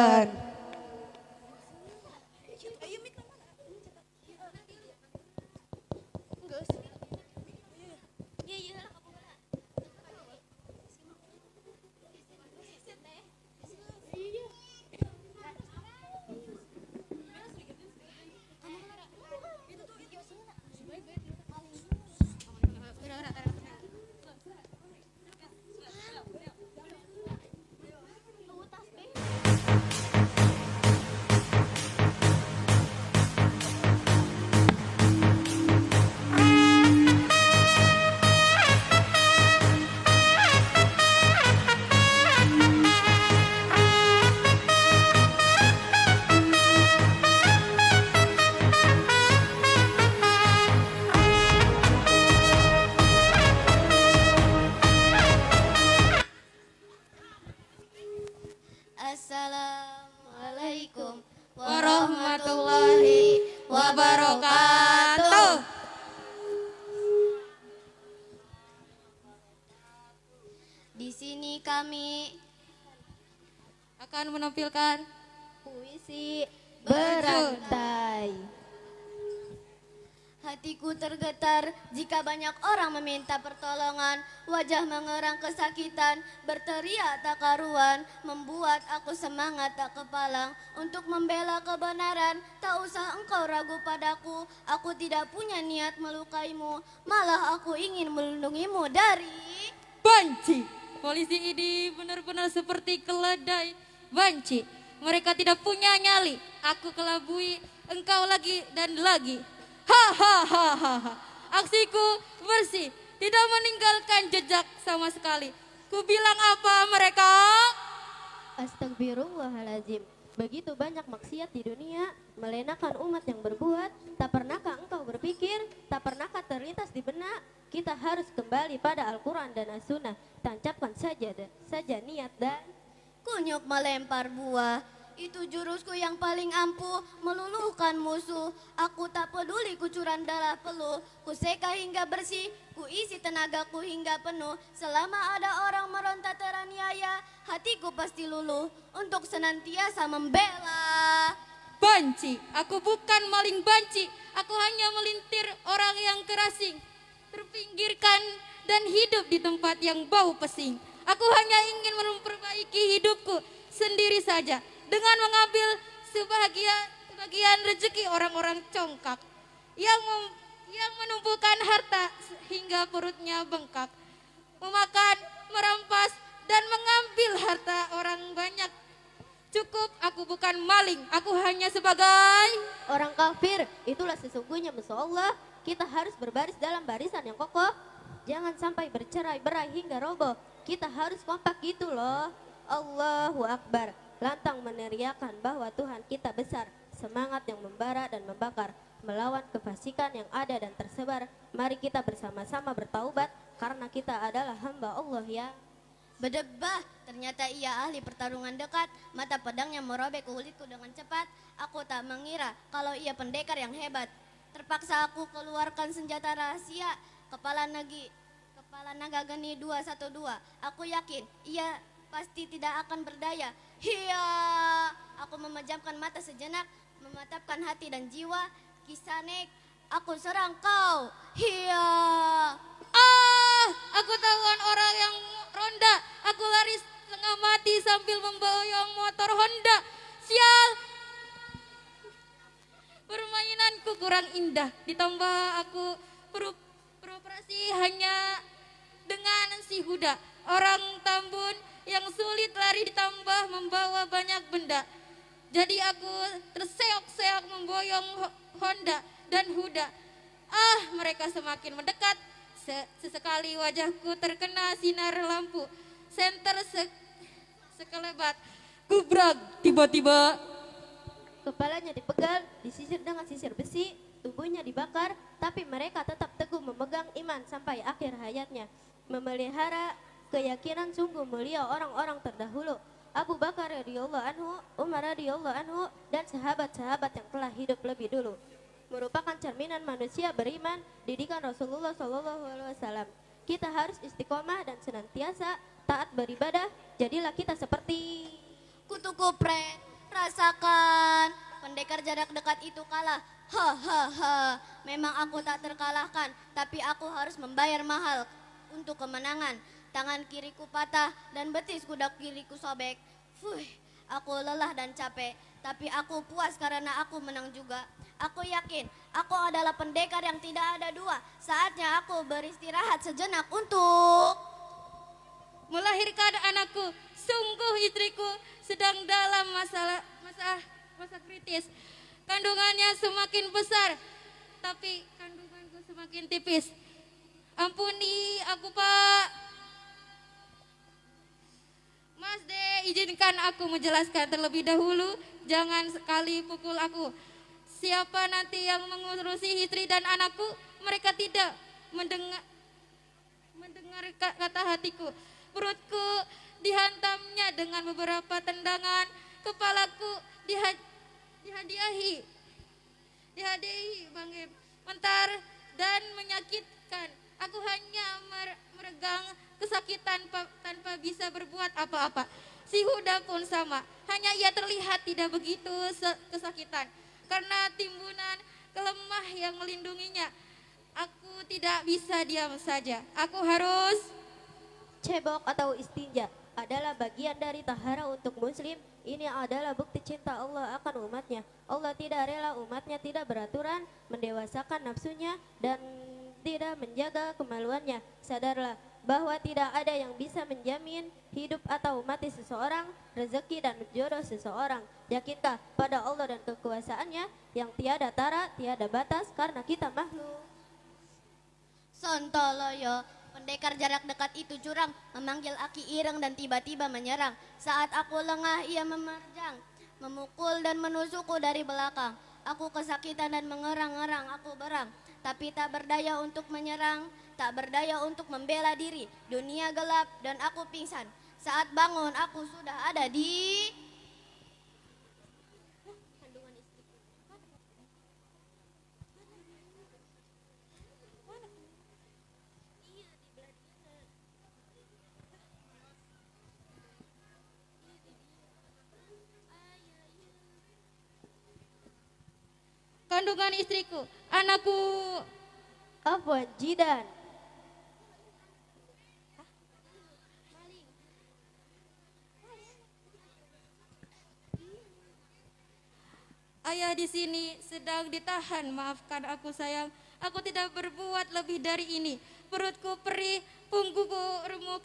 Silakan. Assalamualaikum warahmatullahi wabarakatuh. Di sini kami Akan menampilkan puisi berantai. Hatiku tergetar jika banyak orang meminta pertolongan. Wajah mengerang kesakitan, berteriak tak karuan, membuat aku semangat tak kepalang untuk membela kebenaran. Tak usah engkau ragu padaku, aku tidak punya niat melukaimu, malah aku ingin melindungimu dari banci. Polisi ini benar-benar seperti keledai banci. Mereka tidak punya nyali. Aku kelabui engkau lagi dan lagi. Hahaha. Aksiku bersih, tidak meninggalkan jejak sama sekali. Ku bilang apa mereka? Astagfirullahaladzim. Begitu banyak maksiat di dunia, melenakan umat yang berbuat. Tak pernahkah engkau berpikir, tak pernahkah terlintas di benak, kita harus kembali pada Al-Quran dan As-Sunnah. Tancapkan saja niat dan kunyuk melempar buah. Itu jurusku yang paling ampuh, meluluhkan musuh. Aku tak peduli kucuran darah peluh, ku seka hingga bersih, ku isi tenagaku hingga penuh. Selama ada orang meronta teraniaya, hatiku pasti luluh untuk senantiasa membela. Banci, aku bukan maling banci. Aku hanya melintir orang yang kerasing, terpinggirkan dan hidup di tempat yang bau pesing. Aku hanya ingin memperbaiki hidupku sendiri saja dengan mengambil sebagian rezeki orang-orang congkak yang menumpukan harta hingga perutnya bengkak, memakan, merampas dan mengambil harta orang banyak. Cukup, aku bukan maling, aku hanya sebagai orang kafir. Itulah sesungguhnya musuh Allah. Kita harus berbaris dalam barisan yang kokoh, jangan sampai bercerai-berai hingga roboh. Kita harus kompak gitu loh. Allahu Akbar. Lantang meneriakan bahwa Tuhan kita besar, semangat yang membara dan membakar, melawan kefasikan yang ada dan tersebar. Mari kita bersama-sama bertaubat, karena kita adalah hamba Allah ya. Berdebah, ternyata ia ahli pertarungan dekat, mata pedangnya merobek kulitku dengan cepat. Aku tak mengira kalau ia pendekar yang hebat. Terpaksa aku keluarkan senjata rahasia, kepala naga geni 212. Aku yakin ia pasti tidak akan berdaya. Hiya, aku memejamkan mata sejenak, mematapkan hati dan jiwa. Kisanek, aku serang kau. Hiya. Aku tawan orang yang ronda. Aku lari setengah mati sambil memboyong motor Honda. Sial, permainanku kurang indah. Ditambah aku beroperasi hanya dengan si Huda, orang Tambun yang sulit lari ditambah membawa banyak benda. Jadi aku terseok-seok memboyong Honda dan Huda. Mereka semakin mendekat. Sesekali wajahku terkena sinar lampu senter sekelebat. Gubrak, tiba-tiba Kepalanya dipegal, disisir dengan sisir besi, tubuhnya dibakar, tapi mereka tetap teguh memegang iman sampai akhir hayatnya. Memelihara keyakinan sungguh mulia orang-orang terdahulu. Abu Bakar radhiyallahu anhu, Umar radhiyallahu anhu, dan sahabat-sahabat yang telah hidup lebih dulu. Merupakan cerminan manusia beriman, didikan Rasulullah SAW. Kita harus istiqomah dan senantiasa taat beribadah. Jadilah kita seperti kutu kupret, jarak dekat itu kalah. Hahaha, memang aku tak terkalahkan, tapi aku harus membayar mahal untuk kemenangan. Tangan kiriku patah dan betis kuda kiriku sobek. Fuh, aku lelah dan capek, tapi aku puas karena aku menang juga. Aku yakin aku adalah pendekar yang tidak ada dua. Saatnya aku beristirahat sejenak untuk melahirkan anakku. Sungguh istriku sedang dalam masa kritis. Kandungannya semakin besar, tapi kandunganku semakin tipis. Ampuni aku, Pak. Mas De, izinkan aku menjelaskan terlebih dahulu. Jangan sekali pukul aku. Siapa nanti yang mengurusi istri dan anakku, mereka tidak mendengar kata hatiku. Perutku dihantamnya dengan beberapa tendangan, kepalaku dihadiahi Bang, mentar dan menyakitkan. Aku hanya meregang kesakitan tanpa bisa berbuat apa-apa. Si Huda pun sama, hanya ia terlihat tidak begitu kesakitan karena timbunan kelemah yang melindunginya. Aku tidak bisa diam saja. Aku harus Cebok atau istinja adalah bagian dari tahara untuk muslim. Ini adalah bukti cinta Allah akan umatnya. Allah tidak rela umatnya tidak beraturan, mendewasakan nafsunya, dan tidak menjaga kemaluannya. Sadarlah bahwa tidak ada yang bisa menjamin hidup atau mati seseorang, rezeki dan jodoh seseorang. Yakinkah pada Allah dan kekuasaannya yang tiada tara, tiada batas, karena kita makhluk. Sontoloyo. Pendekar jarak dekat itu curang, memanggil Aki Ireng dan tiba-tiba menyerang. Saat aku lengah, ia menerjang, memukul dan menusukku dari belakang. Aku kesakitan dan mengerang-erang, aku berang. Tapi tak berdaya untuk menyerang, tak berdaya untuk membela diri. Dunia gelap dan aku pingsan. Saat bangun, aku sudah ada di kandungan istriku, anakku. Afwan Jidan. Ayah di sini sedang ditahan. Maafkan aku, sayang. Aku tidak berbuat lebih dari ini. Perutku perih, punggungku remuk.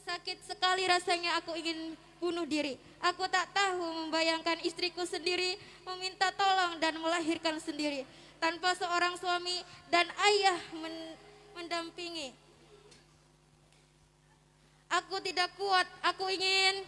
Sakit sekali rasanya, aku ingin bunuh diri. Aku tak tahu membayangkan istriku sendiri meminta tolong dan melahirkan sendiri tanpa seorang suami dan ayah mendampingi. Aku tidak kuat, aku ingin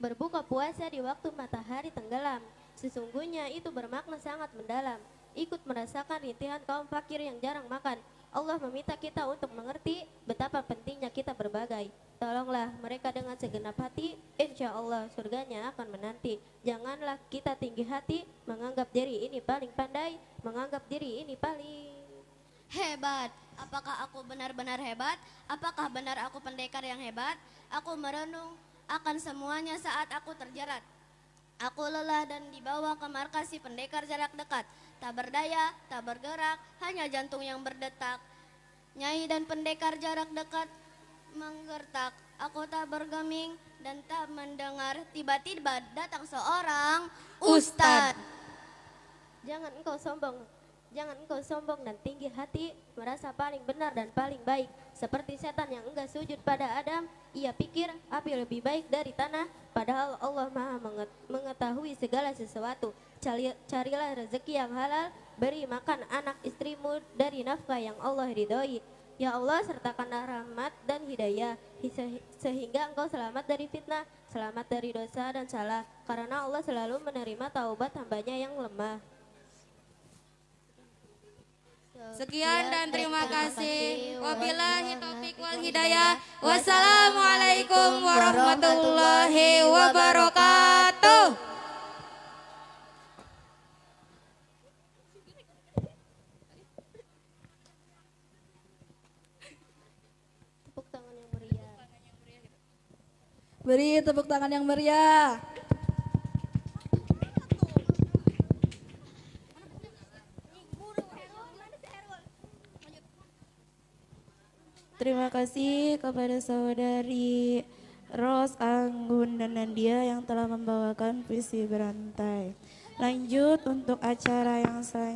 Berbuka puasa di waktu matahari tenggelam, sesungguhnya itu bermakna sangat mendalam. Ikut merasakan rintihan kaum fakir yang jarang makan. Allah meminta kita untuk mengerti betapa pentingnya kita berbagai. Tolonglah mereka dengan segenap hati, insya Allah surganya akan menanti. Janganlah kita tinggi hati, menganggap diri ini paling pandai, menganggap diri ini paling hebat. Apakah aku benar-benar hebat? Apakah benar aku pendekar yang hebat? Aku merenung akan semuanya saat aku terjerat. Aku lelah dan dibawa ke markas si pendekar jarak dekat. Tak berdaya, tak bergerak, hanya jantung yang berdetak. Nyai dan pendekar jarak dekat menggertak. Aku tak bergeming dan tak mendengar. Tiba-tiba datang seorang ustad. Jangan engkau sombong dan tinggi hati, merasa paling benar dan paling baik. Seperti setan yang enggak sujud pada Adam, ia pikir api lebih baik dari tanah, padahal Allah Maha mengetahui segala sesuatu. Carilah rezeki yang halal, beri makan anak istrimu dari nafkah yang Allah ridhoi. Ya Allah, sertakanlah rahmat dan hidayah, sehingga engkau selamat dari fitnah, selamat dari dosa dan salah, karena Allah selalu menerima taubat hambanya yang lemah. sekian dan terima kasih. Wabillahi taufik wal hidayah. Wassalamualaikum warahmatullahi wabarakatuh. Tepuk tangan yang meriah. Beri tepuk tangan yang meriah. Terima kasih kepada saudari Ros, Anggun, dan Nadia yang telah membawakan puisi berantai. Lanjut untuk acara yang selanjutnya.